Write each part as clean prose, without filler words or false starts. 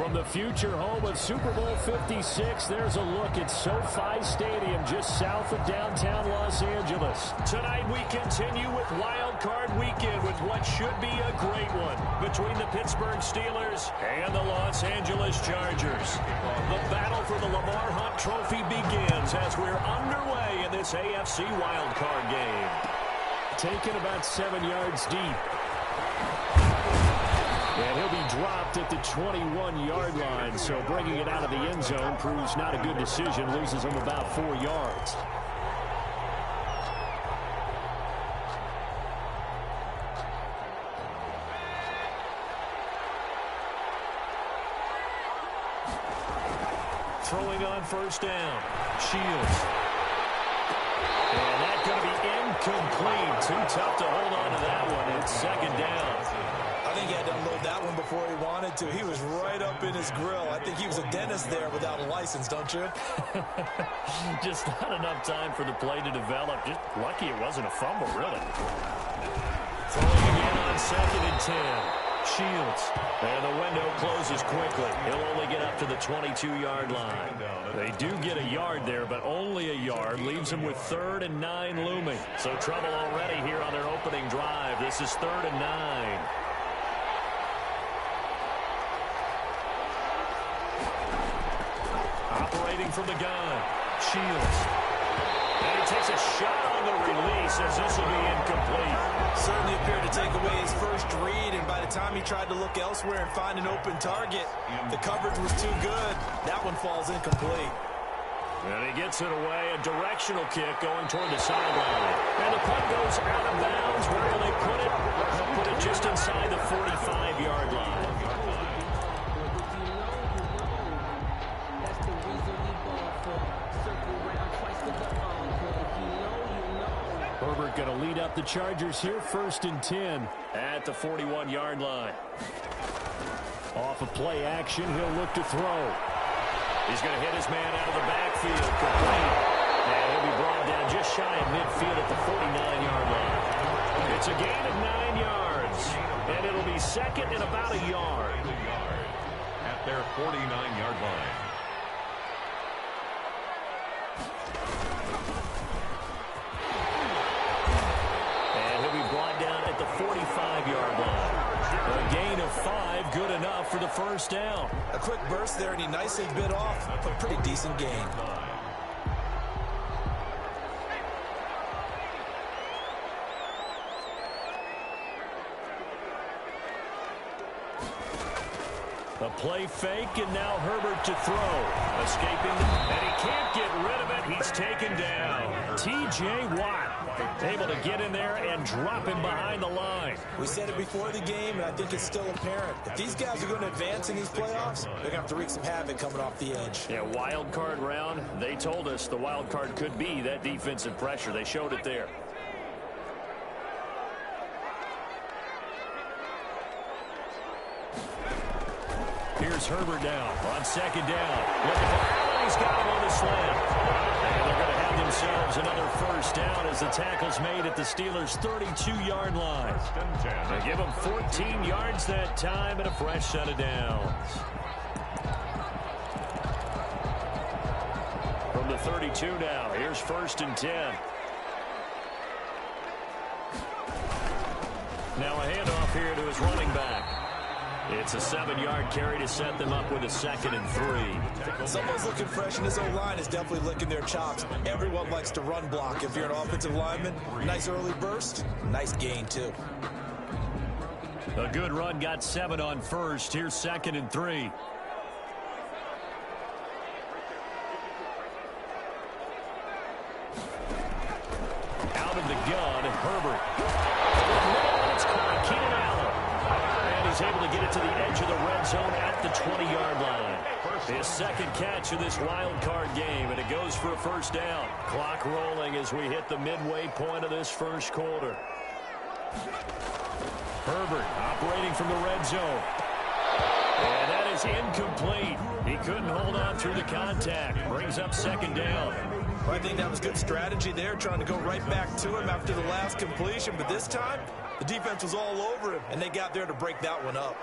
From the future home of Super Bowl 56, there's a look at SoFi Stadium just south of downtown Los Angeles. Tonight we continue with Wild Card Weekend with what should be a great one between the Pittsburgh Steelers and the Los Angeles Chargers. The battle for the Lamar Hunt Trophy begins as we're underway in this AFC Wild Card game. Taken about 7 yards deep. And he'll be dropped at the 21-yard line, so bringing it out of the end zone proves not a good decision, loses him about 4 yards. Throwing on first down, Shields. And that's going to be incomplete. Too tough to hold on to that one. It's second down. I think he had to unload that one before he wanted to. He was right up in his grill. I think he was a dentist there without a license, don't you? Just not enough time for the play to develop. Just lucky it wasn't a fumble, really. Throwing again on second and 10. Shields. And the window closes quickly. He'll only get up to the 22-yard line. They do get a yard there, but only a yard. Leaves them with 3rd and 9 looming. So trouble already here on their opening drive. This is 3rd and 9. Operating from the gun, Shields. And he takes a shot on the release as this will be incomplete. Certainly appeared to take away his first read, and by the time he tried to look elsewhere and find an open target, the coverage was too good. That one falls incomplete. And he gets it away, a directional kick going toward the sideline. And the punt goes out of bounds. Where will they put it? They'll put it just inside the 45-yard line. Herbert going to lead up the Chargers here, 1st and 10 at the 41-yard line. Off of play action, he'll look to throw. He's going to hit his man out of the backfield, complete. And he'll be brought down just shy of midfield at the 49-yard line. It's a gain of 9 yards, and it'll be second and about a yard. At their 49-yard line. At the 45-yard line. A gain of 5, good enough for the first down. A quick burst there, and he nicely bit off a pretty decent gain. A play fake, and now Herbert to throw. Escaping, and he can't get rid of it. He's taken down. T.J. Watt able to get in there and drop him behind the line. We said it before the game, and I think it's still apparent. If these guys are going to advance in these playoffs, they're going to have to wreak some havoc coming off the edge. Yeah, wild card round. They told us the wild card could be that defensive pressure. They showed it there. Here's Herbert now on second down. Looking for Allen. He's got him on the slant. And they're going to have themselves another first down as the tackle's made at the Steelers' 32-yard line. They give them 14 yards that time and a fresh set of downs. From the 32 now, here's 1st and 10. Now a handoff here to his running back. It's a 7-yard carry to set them up with a 2nd and 3. Someone's looking fresh, and his O-line is definitely licking their chops. Everyone likes to run block. If you're an offensive lineman, nice early burst, nice gain, too. A good run, got 7 on first. Here's 2nd and 3. Out of the gun, Herbert. It's caught. Keenan Allen. And he's able to get it to the edge of the red zone at the 20-yard line. His second catch of this wild card game, and it goes for a first down. Clock rolling as we hit the midway point of this first quarter. Herbert operating from the red zone. And that is incomplete. He couldn't hold on through the contact. Brings up 2nd down. I think that was good strategy there, trying to go right back to him after the last completion. But this time, the defense was all over him, and they got there to break that one up.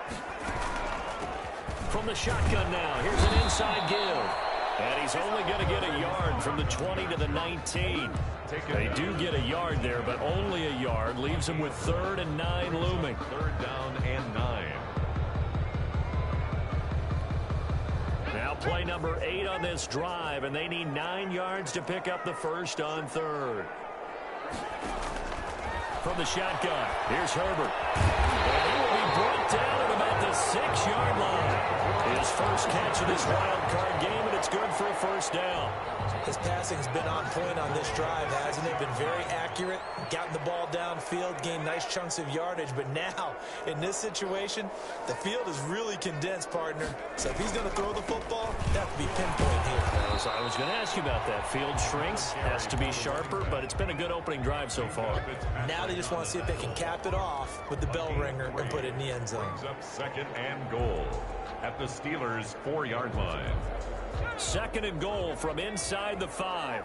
From the shotgun now, here's an inside give. And he's only going to get a yard from the 20 to the 19. They do get a yard there, but only a yard. Leaves him with 3rd and 9 looming. 3rd down and 9. Now play number 8 on this drive, and they need 9 yards to pick up the first on 3rd. From the shotgun, here's Herbert. And he will be brought down at about the 6-yard line. His first catch of this wild card game, and it's good for a first down. His passing's been on point on this drive, hasn't it? Been very accurate, gotten the ball downfield, gained nice chunks of yardage. But now, in this situation, the field is really condensed, partner. So if he's going to throw the football, that have to be pinpoint here. I was going to ask you about that. Field shrinks, has to be sharper, but it's been a good opening drive so far. Now they just want to see if they can cap it off with the bell ringer and put it in the end zone. Brings up 2nd and goal at the Steelers' 4-yard line. 2nd and goal from inside the 5.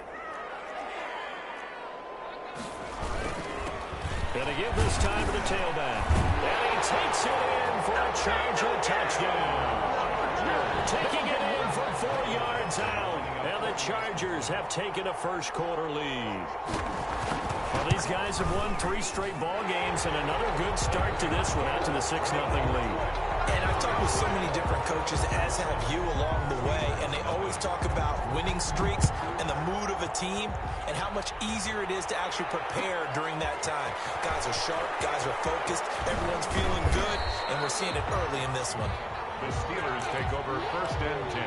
Gonna give this time to the tailback. And he takes it in for a Charger touchdown. Taking it in from 4 yards out. And the Chargers have taken a first quarter lead. Well, these guys have won 3 straight ball games and another good start to this one out to the 6-0 lead. And I've talked with so many different coaches, as have you along the way, and they always talk about winning streaks and the mood of a team and how much easier it is to actually prepare during that time. Guys are sharp, guys are focused, everyone's feeling good, and we're seeing it early in this one. The Steelers take over 1st and 10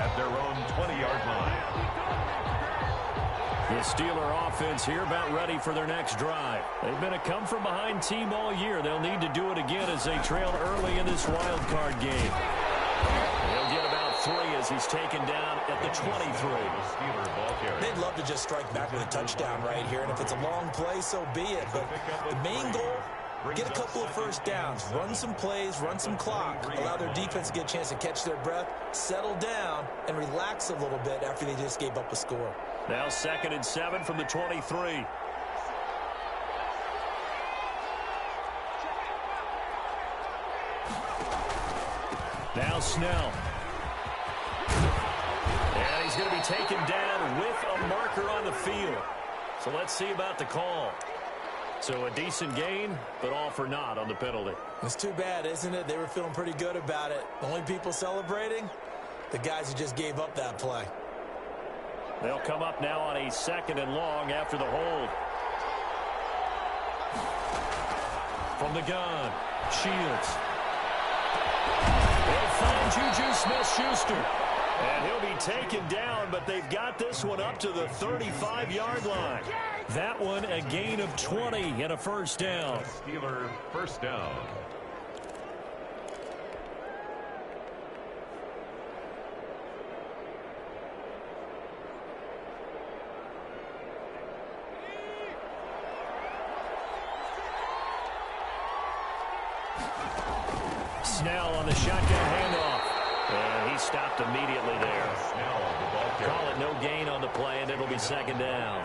at their own 20-yard line. The Steeler offense here about ready for their next drive. They've been a come-from-behind team all year. They'll need to do it again as they trail early in this wild card game. They'll get about 3 as he's taken down at the 23. They'd love to just strike back with a touchdown right here, and if it's a long play, so be it. But the main goal, get a couple of first downs, run some plays, run some clock, allow their defense to get a chance to catch their breath, settle down, and relax a little bit after they just gave up a score. Now 2nd and 7 from the 23. Now Snell. And he's going to be taken down with a marker on the field. So let's see about the call. So a decent gain, but all for naught on the penalty. It's too bad, isn't it? They were feeling pretty good about it. The only people celebrating, the guys who just gave up that play. They'll come up now on a 2nd and long after the hold. From the gun, Shields. They'll find Juju Smith-Schuster. And he'll be taken down, but they've got this one up to the 35-yard line. That one a gain of 20 and a first down. Steeler first down. Snell on the shotgun handoff. And he stopped immediately there. Call it no gain on the play, and it'll be 2nd down.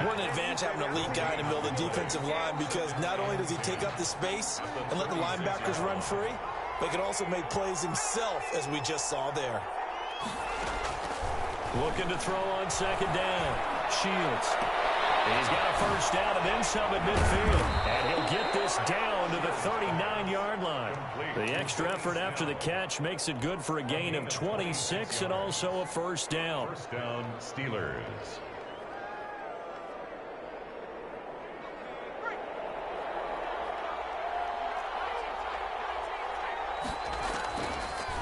What an advantage having a lead guy in the middle of the defensive line, because not only does he take up the space and let the linebackers run free, but he can also make plays himself, as we just saw there. Looking to throw on 2nd down. Shields. He's got a first down and then some at midfield. And he'll get this down to the 39-yard line. The extra effort after the catch makes it good for a gain of 26 and also a first down. First down, Steelers.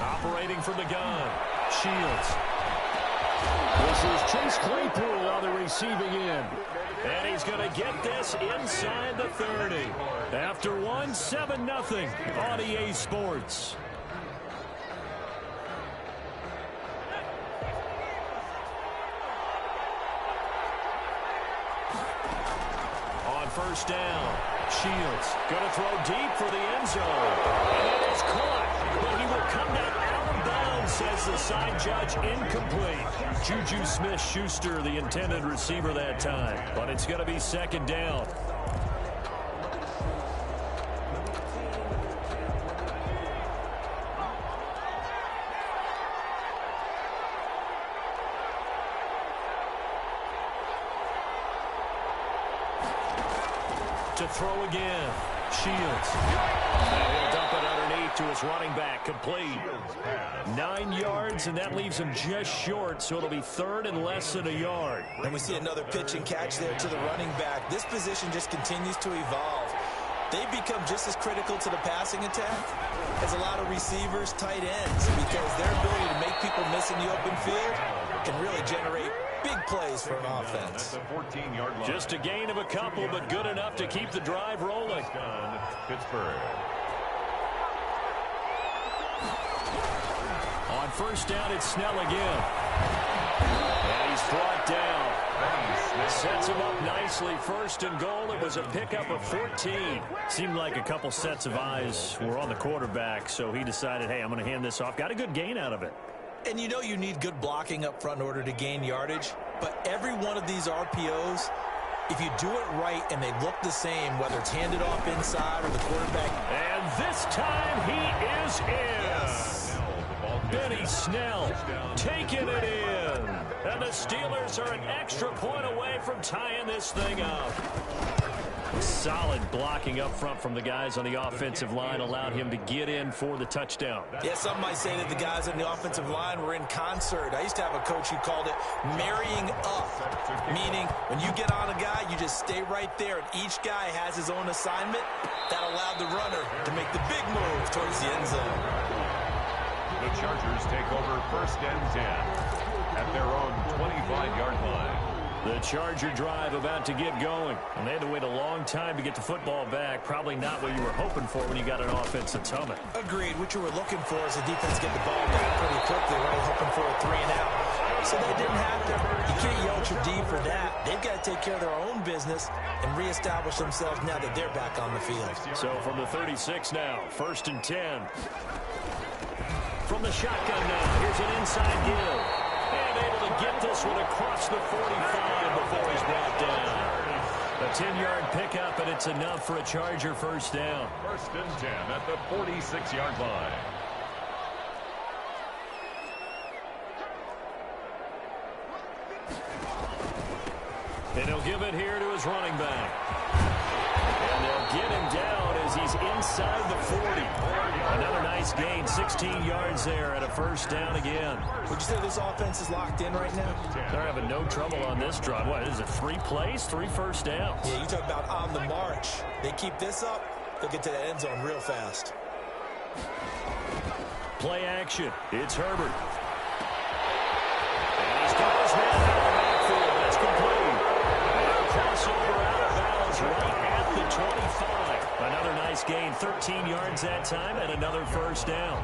Operating from the gun. Shields. This is Chase Claypool on the receiving end. And he's going to get this inside the 30. After one, 7-0 on EA Sports. On first down, Shields going to throw deep for the end zone. And it is caught, but he will come down out of bounds, says the side judge. Incomplete. Juju Smith-Schuster, the intended receiver that time. But it's going to be 2nd down. to throw again. Shields. And he'll dump it underneath to his running back. Complete. 9 yards, and that leaves him just short, so it'll be third and less than a yard. And we see another pitch and catch there to the running back. This position just continues to evolve. They become just as critical to the passing attack as a lot of receivers, tight ends, because their ability to make people miss in the open field can really generate big plays for an offense. Just a gain of a couple, but good enough to keep the drive rolling. Pittsburgh. On first down, it's Snell again. And he's brought down. Sets him up nicely. First and goal. It was a pickup of 14. Seemed like a couple sets of eyes were on the quarterback, so he decided, hey, I'm going to hand this off. Got a good gain out of it. And you know you need good blocking up front in order to gain yardage, but every one of these RPOs, if you do it right and they look the same, whether it's handed off inside or the quarterback. And this time he is in. Yes. Benny Snell taking it in. And the Steelers are an extra point away from tying this thing up. Solid blocking up front from the guys on the offensive line allowed him to get in for the touchdown. Yeah, some might say that the guys on the offensive line were in concert. I used to have a coach who called it marrying up, meaning when you get on a guy, you just stay right there, and each guy has his own assignment. That allowed the runner to make the big move towards the end zone. The Chargers take over first and 10 at their own 25-yard line. The Charger drive about to get going. And they had to wait a long time to get the football back. Probably not what you were hoping for when you got an offensive tumming. Agreed. What you were looking for is the defense get the ball back pretty quickly, right? Hoping for a 3 and out. So that didn't happen. You can't yell at your D for that. They've got to take care of their own business and reestablish themselves now that they're back on the field. So from the 36 now, first and 10. From the shotgun now, here's an inside give. And able to get this one across the 45 before he's brought down. A 10-yard pickup, and it's enough for a Charger first down. First and 10 at the 46-yard line. And he'll give it here to his running back. And they'll get him down as he's inside the 40. Another nice gain, 16 yards there at a first down again. Would you say this offense is locked in right now? They're having no trouble on this drive. What, is it 3 plays, 3 first downs? Yeah, you talk about on the march. They keep this up, they'll get to the end zone real fast. Play action. It's Herbert. And he's got his man out of the backfield. That's complete. And a crossover out of bounds right at the 25. Another nice gain, 13 yards that time, and another first down.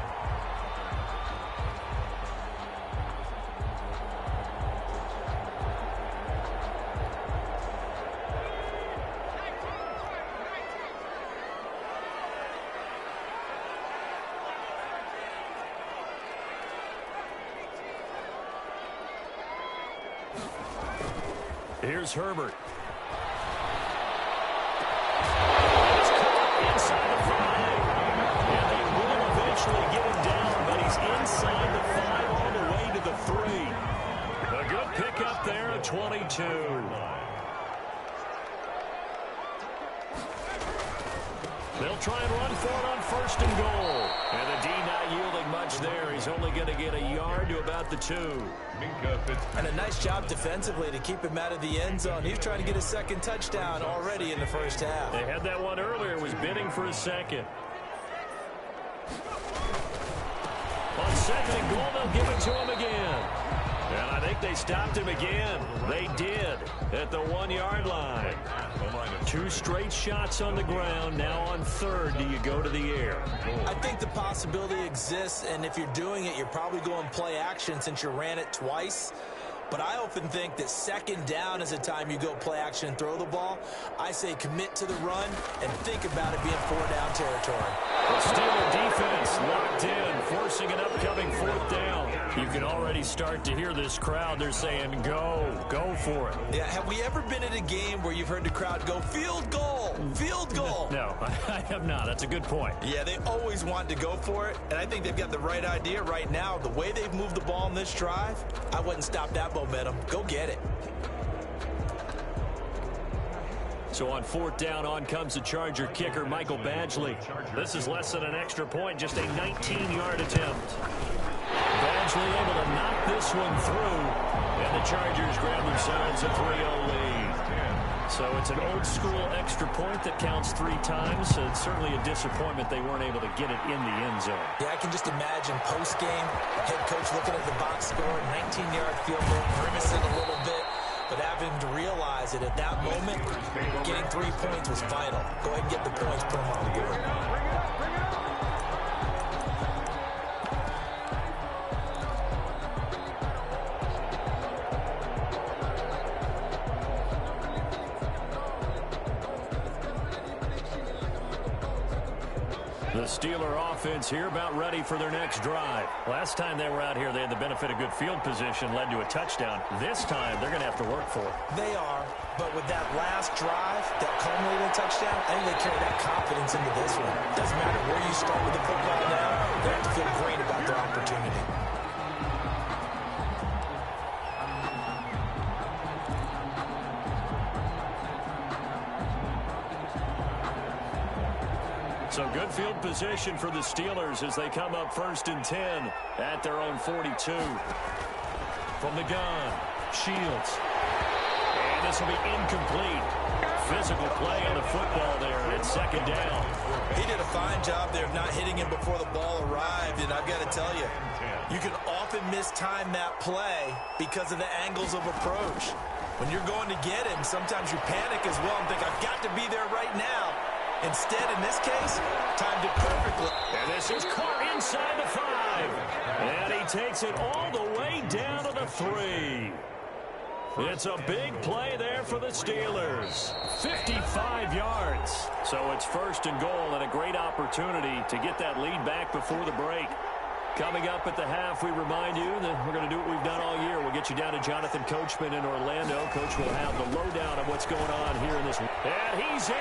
Here's Herbert. It's caught inside the 5. And they will eventually get him down, but he's inside the 5 all the way to the 3. A good pickup there at 22. They'll try and run for it on first and goal. And the D not yielding much there. He's only going to get a yard to about the 2. And a nice job defensively to keep him out of the end zone. He was trying to get a second touchdown already in the first half. They had that one earlier, was bidding for a second. On second and goal, they'll give it to him again. And I think they stopped him again. They did at the 1-yard line. 2 straight shots on the ground. Now on third, do you go to the air? I think the possibility exists, and if you're doing it, you're probably going play action since you ran it twice. But I often think that second down is a time you go play action and throw the ball. I say commit to the run and think about it being 4-down territory. The Steeler defense locked in, forcing an upcoming 4th down. You can already start to hear this crowd. They're saying, go for it. Yeah, have we ever been at a game where you've heard the crowd go, field goal, field goal? No, I have not. That's a good point. Yeah, they always want to go for it, and I think they've got the right idea right now. The way they've moved the ball in this drive, I wouldn't stop that momentum. Go get it. So on 4th down, on comes the Charger kicker, Michael Badgley. This is less than an extra point, just a 19-yard attempt. Badgley able to knock this one through, and the Chargers grab themselves a 3-0 lead. So it's an old-school extra point that counts 3 times. So it's certainly a disappointment they weren't able to get it in the end zone. Yeah, I can just imagine post-game, head coach looking at the box score, 19-yard field goal, grimacing a little bit, but having to realize that at that moment, getting 3 points was vital. Go ahead and get the points, put them on the board. The Steeler offense here about ready for their next drive. Last time they were out here, they had the benefit of good field position, led to a touchdown. This time, they're going to have to work for it. They are, but with that last drive, that culminating touchdown, I think they carry that confidence into this one. Doesn't matter where you start with the football now, they have to feel great about their opportunity. So good field position for the Steelers as they come up 1st and 10 at their own 42. From the gun, Shields. And this will be incomplete. Physical play on the football there at 2nd down. He did a fine job there of not hitting him before the ball arrived, and I've got to tell you, you can often mistime that play because of the angles of approach. When you're going to get him, sometimes you panic as well and think, I've got to be there right now. Instead, in this case, timed it perfectly. And this is caught inside the 5. And he takes it all the way down to the 3. It's a big play there for the Steelers. 55 yards. So it's 1st and goal and a great opportunity to get that lead back before the break. Coming up at the half, we remind you that we're going to do what we've done all year. We'll get you down to Jonathan Coachman in Orlando. Coach will have the lowdown of what's going on here in this. And he's in.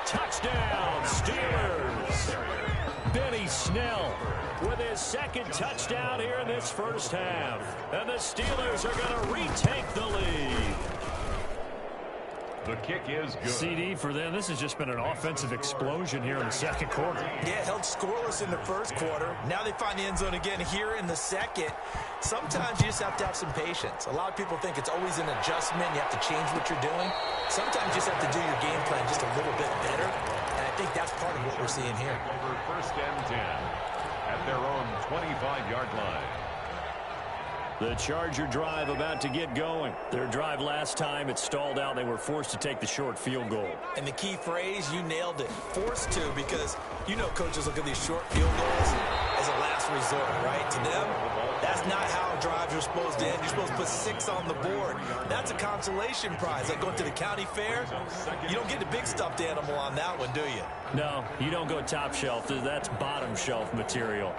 Touchdown, Steelers. Benny Snell with his 2nd touchdown here in this 1st half. And the Steelers are going to retake the lead. The kick is good. CD for them. This has just been an offensive explosion here in the 2nd quarter. Yeah, held scoreless in the 1st quarter. Now they find the end zone again here in the 2nd. Sometimes you just have to have some patience. A lot of people think it's always an adjustment. You have to change what you're doing. Sometimes you just have to do your game plan just a little bit better. And I think that's part of what we're seeing here. Over 1st and 10 at their own 25-yard line. The Charger drive about to get going. Their drive last time, it stalled out. They were forced to take the short field goal. And the key phrase, you nailed it. Forced to, because you know coaches look at these short field goals as a last resort, right? To them, that's not how drives are supposed to end. You're supposed to put 6 on the board. That's a consolation prize. Like going to the county fair, you don't get the big stuffed animal on that one, do you? No, you don't go top shelf. That's bottom shelf material.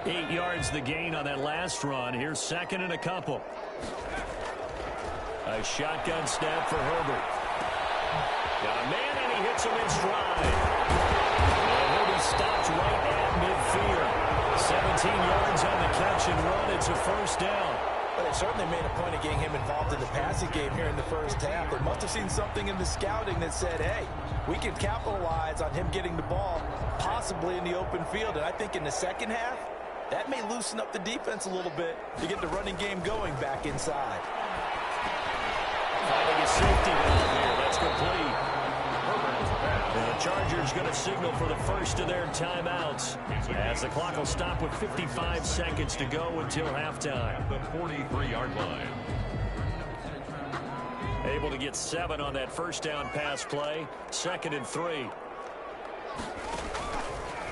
8 yards the gain on that last run. Here's 2nd and a couple. A shotgun snap for Herbert. Got a man, and he hits him in stride. And Herbert stops right at midfield. 17 yards on the catch and run. It's a 1st down. But they certainly made a point of getting him involved in the passing game here in the 1st half. They must have seen something in the scouting that said, hey, we can capitalize on him getting the ball, possibly in the open field. And I think in the 2nd half, that may loosen up the defense a little bit to get the running game going back inside. Finding a safety valve here. That's complete. And the Chargers going to signal for the first of their timeouts as the clock will stop with 55 seconds to go until halftime. The 43-yard line. Able to get 7 on that 1st down pass play. 2nd and 3.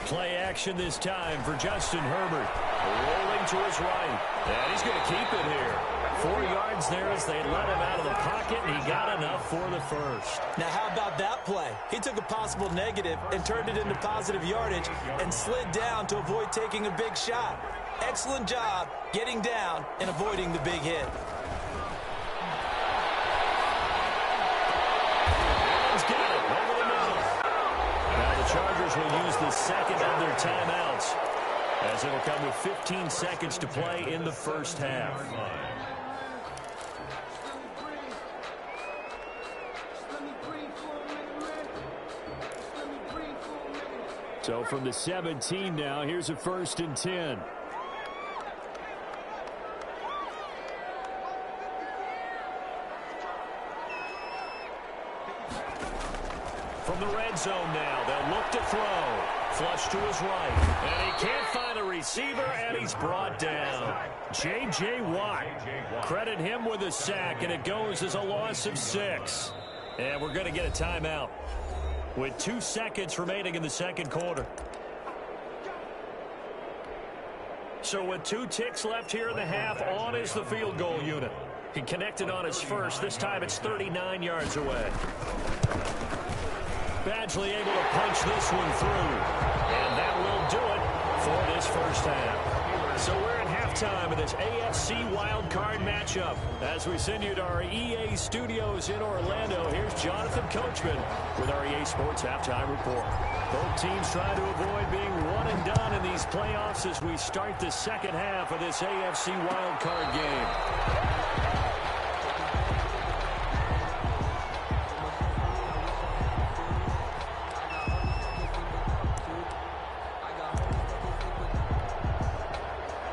Play action this time for Justin Herbert. Rolling to his right. And he's going to keep it here. 4 yards there as they let him out of the pocket, and he got enough for the 1st. Now, how about that play? He took a possible negative and turned it into positive yardage and slid down to avoid taking a big shot. Excellent job getting down and avoiding the big hit. Chargers will use the 2nd of their timeouts as it'll come with 15 seconds to play in the first half. So from the 17 now, here's a 1st and 10. From the red zone now, they'll look to throw. Flush to his right. And he can't find a receiver, and he's brought down. J.J. Watt. Credit him with a sack, and it goes as a loss of 6. And we're going to get a timeout with 2 seconds remaining in the second quarter. So with 2 ticks left here in the half, on is the field goal unit. He connected on his first. This time it's 39 yards away. Badgley able to punch this one through. And that will do it for this first half. So we're at halftime of this AFC Wildcard matchup. As we send you to our EA studios in Orlando, here's Jonathan Coachman with our EA Sports Halftime Report. Both teams trying to avoid being one and done in these playoffs as we start the second half of this AFC Wildcard game.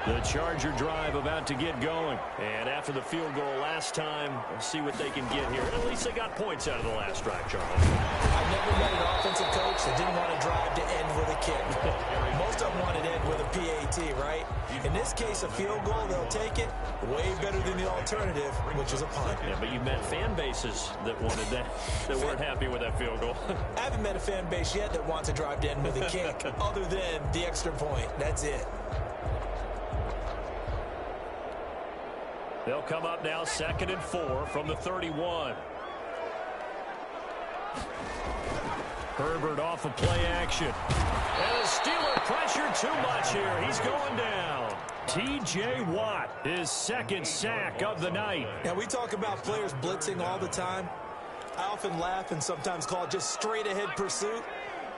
The Charger drive about to get going. And after the field goal last time, let's see what they can get here. At least they got points out of the last drive, Charles. I've never met an offensive coach that didn't want to drive to end with a kick. Most of them wanted to end with a PAT, right? In this case, a field goal, they'll take it. Way better than the alternative, which is a punt. Yeah, but you've met fan bases that wanted that, that weren't happy with that field goal. I haven't met a fan base yet that wants to drive to end with a kick, other than the extra point. That's it. They'll come up now 2nd and 4 from the 31. Herbert off of play action. And the Steeler pressure too much here. He's going down. T.J. Watt, his 2nd sack of the night. Now, we talk about players blitzing all the time. I often laugh and sometimes call it just straight-ahead pursuit.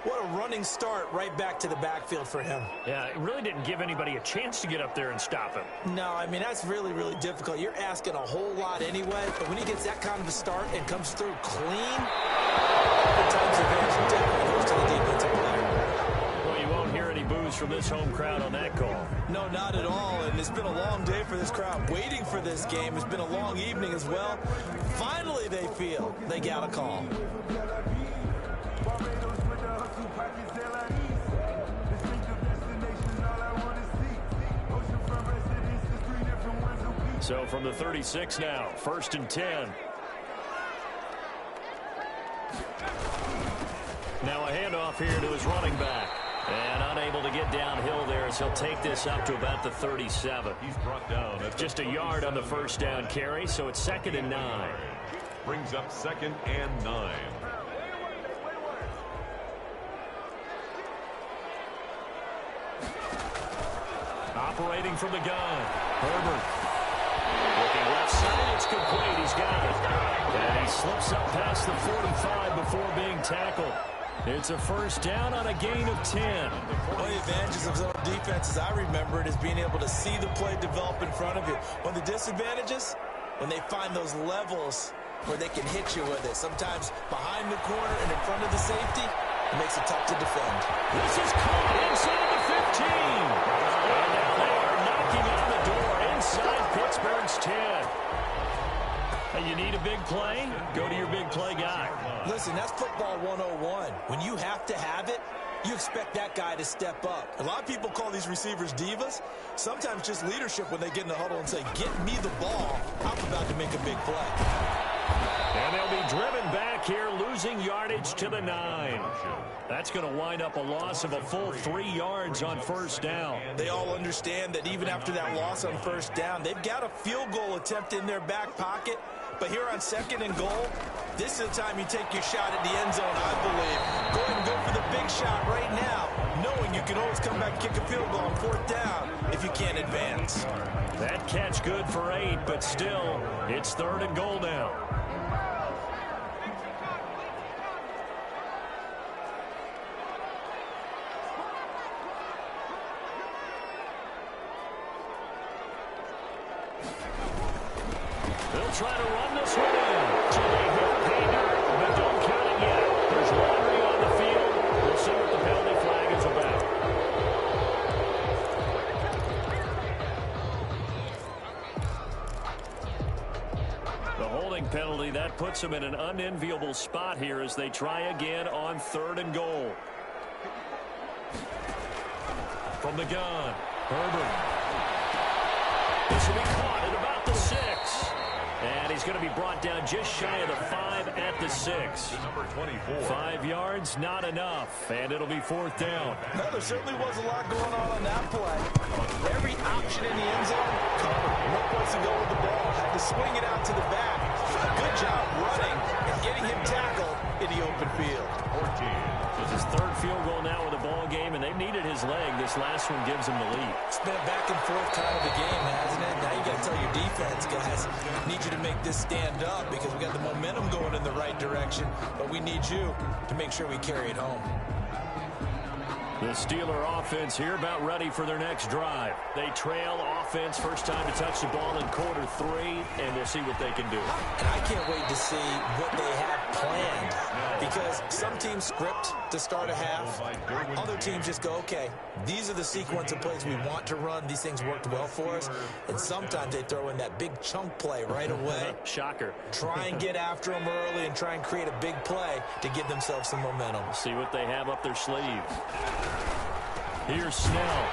What a running start right back to the backfield for him. Yeah, it really didn't give anybody a chance to get up there and stop him. No, I mean, that's really, really difficult. You're asking a whole lot anyway, but when he gets that kind of a start and comes through clean, oftentimes the advantage definitely goes to the defensive player. Well, you won't hear any boos from this home crowd on that call. No, not at all, and it's been a long day for this crowd. Waiting for this game. It's been a long evening as well. Finally, they feel they got a call. So from the 36 now, 1st and 10. Now a handoff here to his running back. And unable to get downhill there as he'll take this up to about the 37. He's brought down at just a yard on the first down carry, so it's 2nd and 9. Brings up 2nd and 9. Operating from the gun, Herbert. Looking left side, it's complete. He's got it. And he slips up past the 45 before being tackled. It's a first down on a gain of 10. One of the advantages of zone defense, as I remember it, is being able to see the play develop in front of you. One of the disadvantages, when they find those levels where they can hit you with it. Sometimes behind the corner and in front of the safety, it makes it tough to defend. This is caught inside the 15. And now they are knocking on the door inside Pittsburgh's 10. And you need a big play? Go to your big play guy. Listen, that's football 101. When you have to have it, you expect that guy to step up. A lot of people call these receivers divas. Sometimes just leadership when they get in the huddle and say, get me the ball. I'm about to make a big play. And they'll be driven back here, losing yardage to the 9. That's going to wind up a loss of a full 3 yards on first down. They all understand that even after that loss on first down, they've got a field goal attempt in their back pocket. But here on 2nd and goal, this is the time you take your shot at the end zone, I believe. Go ahead and go for the big shot right now, knowing you can always come back and kick a field goal on 4th down if you can't advance. That catch good for 8, but still, it's 3rd and goal now. try to run this one in. So they hit pay dirt, but don't count it yet. There's laundry on the field. We'll see what the penalty flag is about. The holding penalty, that puts them in an unenviable spot here as they try again on 3rd and goal. From the gun, Herbert. This will be caught at about the 6. And he's going to be brought down just shy of the 5 at the 6. Number 24. 5 yards, not enough. And it'll be 4th down. No, there certainly was a lot going on that play. Every option in the end zone covered. No place to go with the ball. Had to swing it out to the back. Good job running and getting him tackled in the open field. 14. It's his 3rd field goal now with a ball game, and they've needed his leg. This last one gives him the lead. It's been a back and forth kind of a game, hasn't it? Now you got to tell your defense, guys, need you to make this stand up because we got the momentum going in the right direction, but we need you to make sure we carry it home. The Steeler offense here about ready for their next drive. They trail offense, first time to touch the ball in quarter 3, and we'll see what they can do. And I can't wait to see what they have planned because some teams script to start a half. Other teams just go, okay, these are the sequence of plays we want to run. These things worked well for us. And sometimes they throw in that big chunk play right away. Shocker. Try and get after them early and try and create a big play to give themselves some momentum. See what they have up their sleeves. Here's Snell.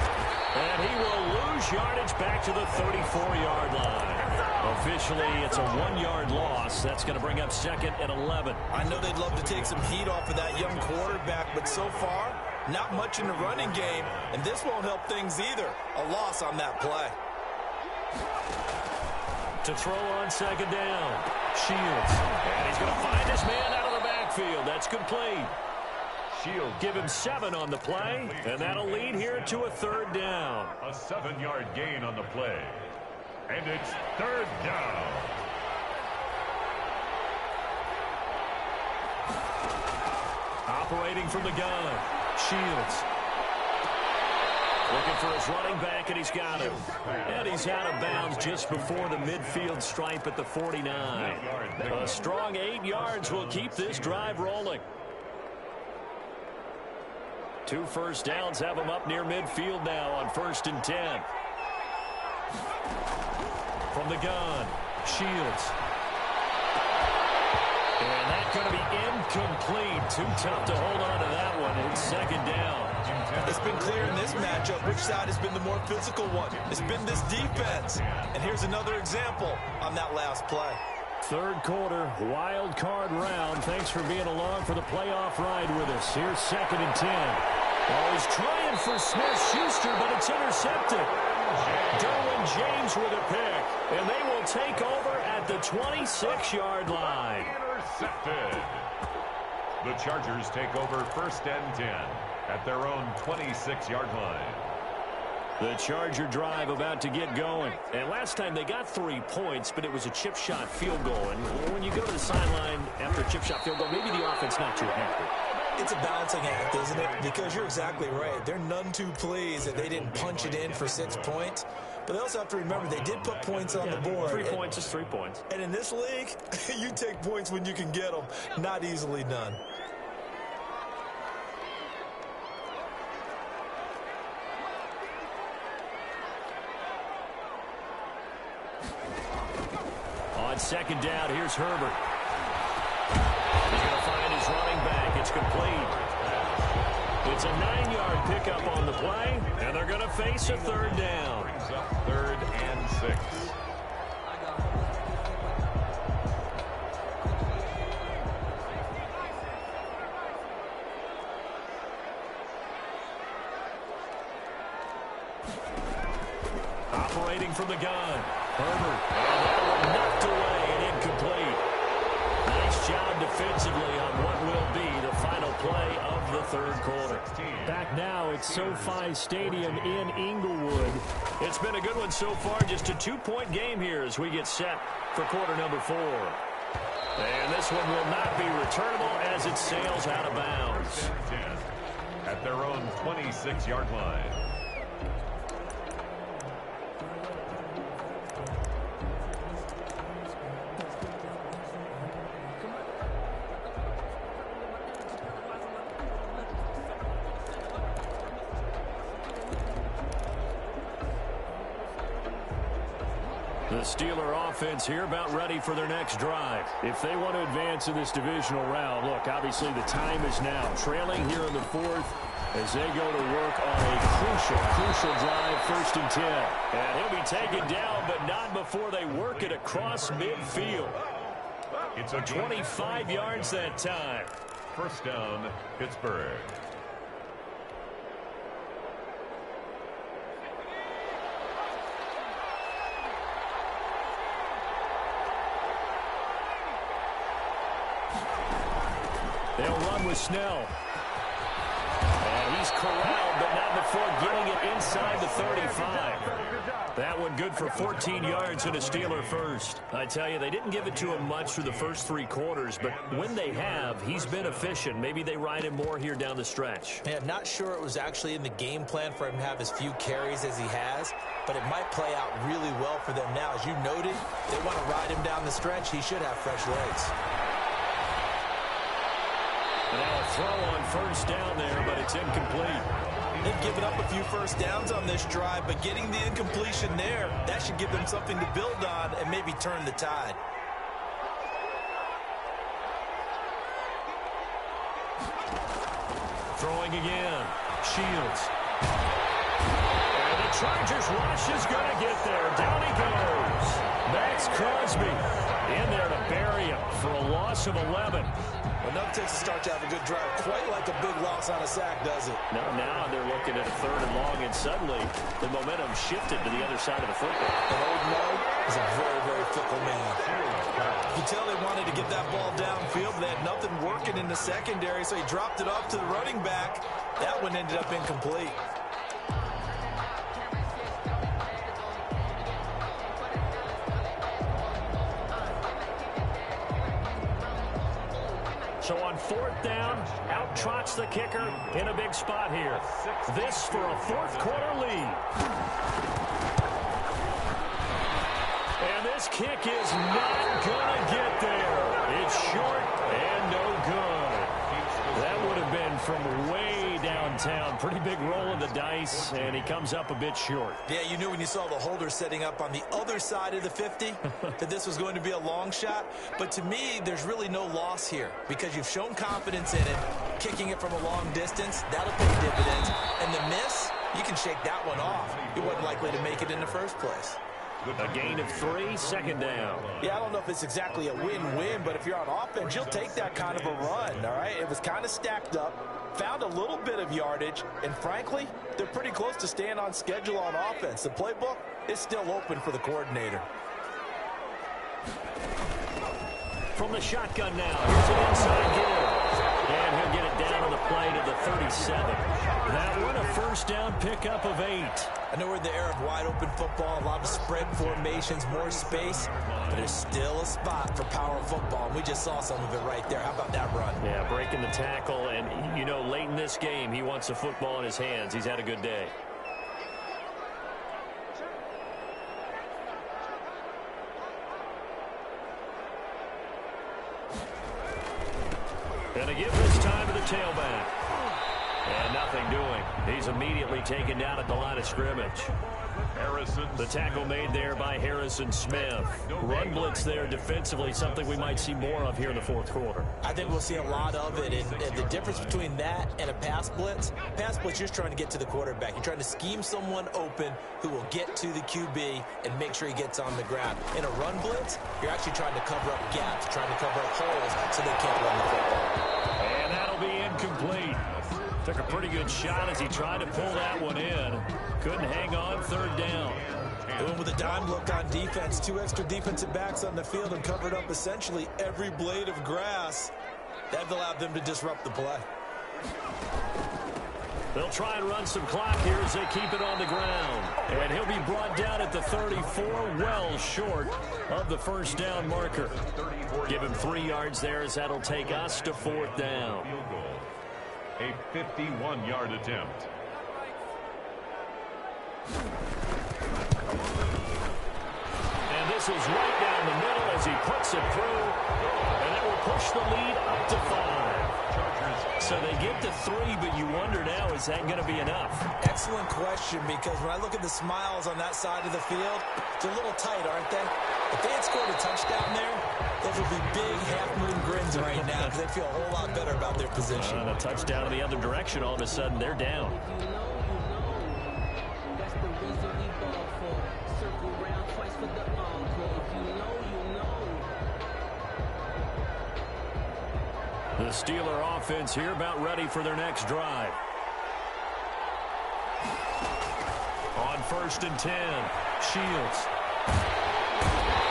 And he will lose yardage back to the 34-yard line. Officially, it's a 1-yard loss. That's going to bring up 2nd and 11. I know they'd love to take some heat off of that young quarterback, but so far, not much in the running game, and this won't help things either. A loss on that play. To throw on 2nd down. Shields. And he's going to find his man out of the backfield. That's complete. Shields. Give him 7 on the play, and that'll lead here to a 3rd down. A 7-yard gain on the play. And it's 3rd down. Operating from the gun. Shields. Looking for his running back, and he's got him. And he's out of bounds just before the midfield stripe at the 49. A strong 8 yards will keep this drive rolling. 2 first downs have him up near midfield now on 1st and 10. From the gun, Shields. And that's going to be incomplete. Too tough to hold on to that one. It's 2nd down. It's been clear in this matchup which side has been the more physical one. It's been this defense. And here's another example on that last play. 3rd quarter, wild card round. Thanks for being along for the playoff ride with us. Here's 2nd and 10. Oh, he's trying for Smith-Schuster, but it's intercepted. Derwin James with a pick, and they will take over at the 26-yard line. Intercepted. The Chargers take over 1st and 10 at their own 26-yard line. The Charger drive about to get going. And last time they got 3 points, but it was a chip shot field goal. And when you go to the sideline after a chip shot field goal, maybe the offense not too happy. It's a balancing act, isn't it? Because you're exactly right. They're none too pleased that they didn't punch it in for 6 points. But they also have to remember they did put points on the board. 3 points is 3 points. And in this league, you take points when you can get them. Not easily done. On 2nd down, here's Herbert. He's going to find his running back. It's complete. It's a 9-yard pickup on the play, and they're going to face a 3rd down. Brings up 3rd and 6. Operating from the gun. Herbert. Knocked away and incomplete. Nice job defensively on what will be the final play of the 3rd quarter. Back now at SoFi Stadium in Inglewood. It's been a good one so far. Just a 2-point game here as we get set for quarter number 4. And this one will not be returnable as it sails out of bounds. At their own 26-yard line. Steeler offense here about ready for their next drive. If they want to advance in this divisional round, look, obviously the time is now. Trailing here in the fourth as they go to work on a crucial drive, 1st and 10. And he'll be taken down, but not before they work it across midfield. It's a 25 yards that time. 1st down, Pittsburgh. They'll run with Snell. And he's corralled, but not before getting it inside the 35. That one good for 14 yards and a Steeler first. I tell you, they didn't give it to him much through the first 3 quarters, but when they have, he's been efficient. Maybe they ride him more here down the stretch. Yeah, I'm not sure it was actually in the game plan for him to have as few carries as he has, but it might play out really well for them now. As you noted, they want to ride him down the stretch. He should have fresh legs. Now a throw on 1st down there, but it's incomplete. They've given up a few 1st downs on this drive, but getting the incompletion there, that should give them something to build on and maybe turn the tide. Throwing again. Shields. And the Chargers rush is going to get there. Down he goes. Max Crosby in there to bury him for a loss of 11. Enough takes to start to have a good drive. Quite like a big loss on a sack, does it? Now they're looking at a 3rd and long, and suddenly the momentum shifted to the other side of the football. And Old Mo is a very, very fickle man. You can tell they wanted to get that ball downfield, but they had nothing working in the secondary, so he dropped it off to the running back. That one ended up incomplete. So on 4th down, out trots the kicker in a big spot here. This for a 4th quarter lead. And this kick is not going to get there. It's short and no good. That would have been from way downtown. Pretty big roll of the dice, and he comes up a bit short. Yeah, you knew when you saw the holder setting up on the other side of the 50 that this was going to be a long shot. But to me, there's really no loss here because you've shown confidence in it. Kicking it from a long distance, that'll pay dividends. And the miss, you can shake that one off. He wasn't likely to make it in the first place. A gain of 3, 2nd down. Yeah, I don't know if it's exactly a win-win, but if you're on offense, you'll take that kind of a run, all right? It was kind of stacked up, found a little bit of yardage, and frankly, they're pretty close to staying on schedule on offense. The playbook is still open for the coordinator. From the shotgun now, here's an inside give. And he'll get it down to the play to the 37. That one a 1st down pickup of 8. I know we're in the era of wide-open football, a lot of spread formations, more space, but there's still a spot for power football, and we just saw some of it right there. How about that run? Yeah, breaking the tackle, and, you know, late in this game, he wants the football in his hands. He's had a good day. And a give this time to the tailback. And nothing doing. He's immediately taken down at the line of scrimmage. The tackle made there by Harrison Smith. Run blitz there defensively, something we might see more of here in the 4th quarter. I think we'll see a lot of it. And the difference between that and a pass blitz, you're just trying to get to the quarterback. You're trying to scheme someone open who will get to the QB and make sure he gets on the ground. In a run blitz, you're actually trying to cover up gaps, trying to cover up holes so they can't run the football. And that'll be incomplete. Took a pretty good shot as he tried to pull that one in. Couldn't hang on, 3rd down. Doing with a dime look on defense. 2 extra defensive backs on the field and covered up essentially every blade of grass. That allowed them to disrupt the play. They'll try and run some clock here as they keep it on the ground. And he'll be brought down at the 34, well short of the 1st down marker. Give him 3 yards there as that'll take us to 4th down. A 51-yard attempt. And this is right down the middle as he puts it through. And it will push the lead up to 5. So they get to 3, but you wonder now, is that going to be enough? Excellent question, because when I look at the smiles on that side of the field, they're a little tight, aren't they? If they had scored a touchdown there, those would be big half-moon grins right now because they feel a whole lot better about their position. A touchdown in the other direction, all of a sudden they're down. The Steeler offense here about ready for their next drive. On 1st and 10, Shields.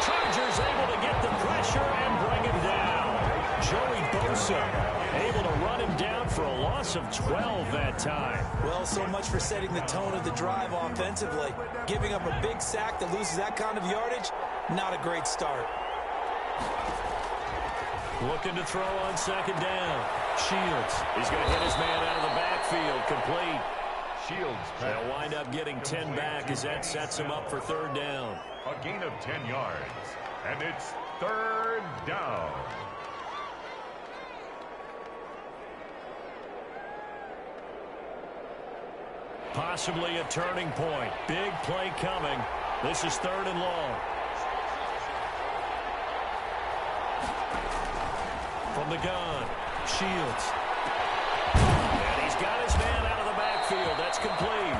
Chargers able to get the pressure and bring him down. Joey Bosa able to run him down for a loss of 12 that time. Well, so much for setting the tone of the drive offensively. Giving up a big sack that loses that kind of yardage, not a great start. Looking to throw on 2nd down. Shields. He's going to hit his man out of the backfield. Complete. Shields. They'll wind up getting 10 back as that sets him up for 3rd down. A gain of 10 yards. And it's 3rd down. Possibly a turning point. Big play coming. This is 3rd and long. From the gun, Shields. And he's got his man out of the backfield. That's complete.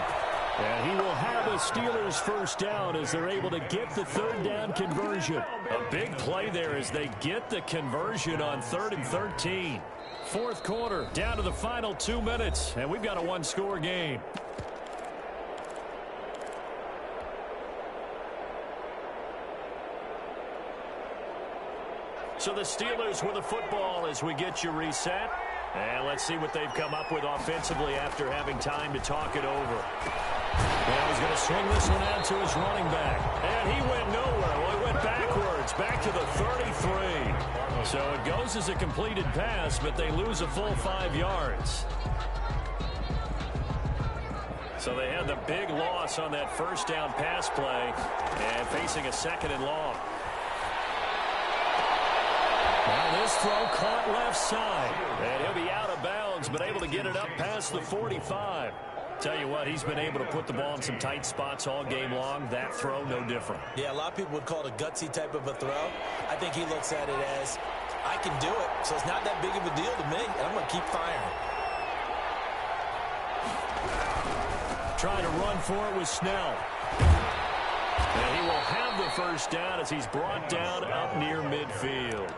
And he will have a Steelers 1st down as they're able to get the 3rd down conversion. A big play there as they get the conversion on 3rd and 13. 4th quarter, down to the final 2 minutes, and we've got a 1-score game. So the Steelers with the football as we get you reset. And let's see what they've come up with offensively after having time to talk it over. Now he's going to swing this one out to his running back. And he went nowhere. Well, he went backwards, back to the 33. So it goes as a completed pass, but they lose a full 5 yards. So they had the big loss on that 1st down pass play and facing a 2nd and long. Now this throw caught left side. And he'll be out of bounds, but able to get it up past the 45. Tell you what, he's been able to put the ball in some tight spots all game long. That throw, no different. Yeah, a lot of people would call it a gutsy type of a throw. I think he looks at it as, I can do it, so it's not that big of a deal to me, and I'm going to keep firing. Trying to run for it with Snell. And he will have the 1st down as he's brought down up near midfield.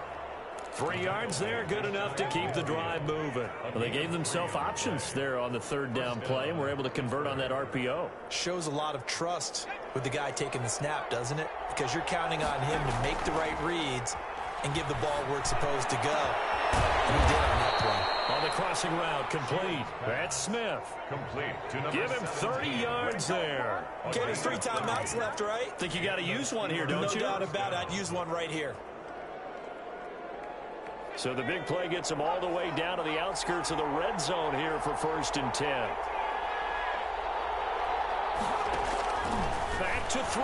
3 yards there, good enough to keep the drive moving. Well, they gave themselves options there on the 3rd down play and were able to convert on that RPO. Shows a lot of trust with the guy taking the snap, doesn't it? Because you're counting on him to make the right reads and give the ball where it's supposed to go. And he did on that play. On the crossing route, complete. That's Smith. Complete. Give him 30 yards there. Okay, there's 3 timeouts left, right? Think you got to use one here, don't you? No doubt about it. I'd use one right here. So the big play gets them all the way down to the outskirts of the red zone here for 1st and 10. Back to throw.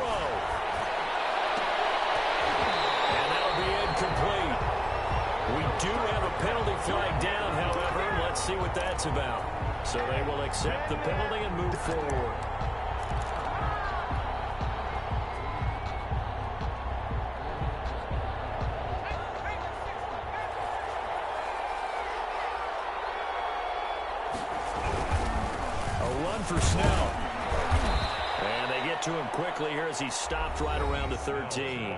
And that'll be incomplete. We do have a penalty flag down, however. Let's see what that's about. So they will accept the penalty and move forward. For Snell. And they get to him quickly here as he stopped right around the 13.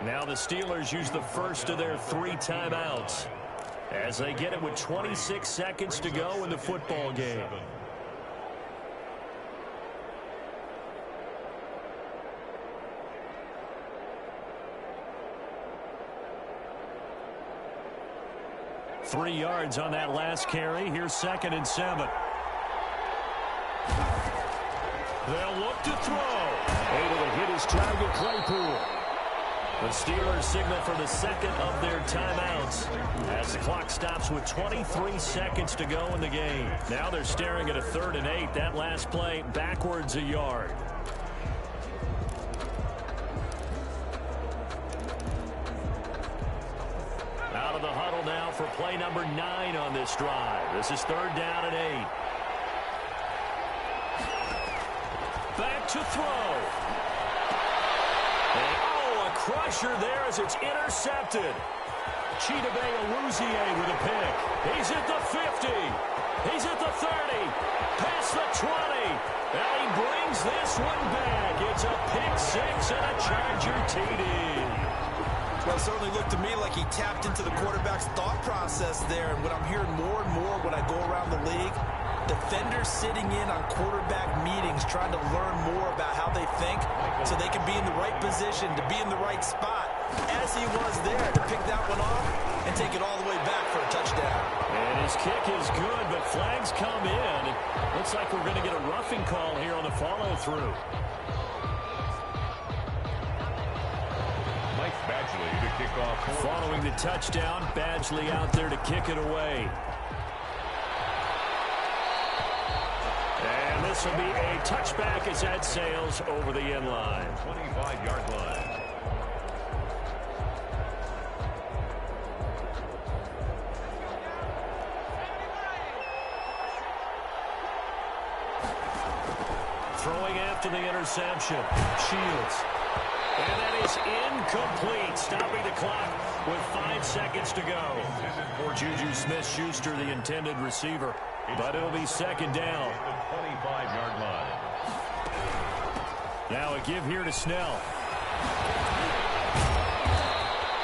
Now the Steelers use the 1st of their 3 timeouts as they get it with 26 seconds to go in the football game. Three yards on that last carry. Here's 2nd and 7. They'll look to throw. Able to hit his target, Claypool. The Steelers signal for the 2nd of their timeouts as the clock stops with 23 seconds to go in the game. Now they're staring at a 3rd and 8. That last play backwards a yard. Out of the huddle now for play number 9 on this drive. This is 3rd down and 8. Back to throw. And, a crusher there as it's intercepted. Chidobe Awuzie with a pick. He's at the 50. He's at the 30. Past the 20. And he brings this one back. It's a pick 6 and a Charger TD. Well, it certainly looked to me like he tapped into the quarterback's thought process there. And what I'm hearing more and more when I go around the league, defenders sitting in on quarterback meetings trying to learn more about how they think so they can be in the right position, to be in the right spot, as he was there, to pick that one off and take it all the way back for a touchdown. And his kick is good, but flags come in. Looks like we're going to get a roughing call here on the follow-through. Badgley to kick off. Following the touchdown, Badgley out there to kick it away. And this will be a touchback as that sails over the end line. 25-yard line. Throwing after the interception. Shields. And that is incomplete, stopping the clock with 5 seconds to go. Juju Smith-Schuster, the intended receiver, but it'll be 2nd down. 25-yard line. Now a give here to Snell.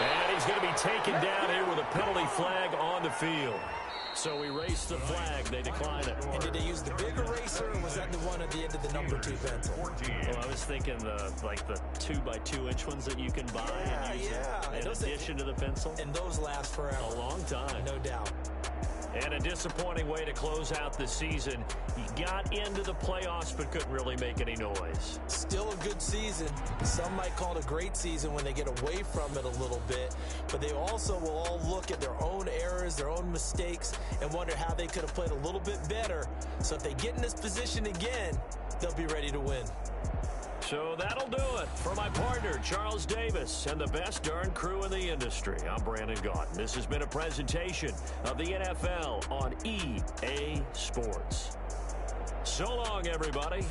And he's going to be taken down here with a penalty flag on the field. So erase the flag. They decline it. And did they use the big eraser, or was that the one at the end of the number 2 pencil? Well, I was thinking the 2x2-inch ones that you can buy and use in addition to the pencil. And those last forever. A long time. No doubt. And a disappointing way to close out the season. He got into the playoffs but couldn't really make any noise. Still a good season. Some might call it a great season when they get away from it a little bit. But they also will all look at their own errors, their own mistakes, and wonder how they could have played a little bit better. So if they get in this position again, they'll be ready to win. So that'll do it for my partner, Charles Davis, and the best darn crew in the industry. I'm Brandon Gaudin. This has been a presentation of the NFL on EA Sports. So long, everybody.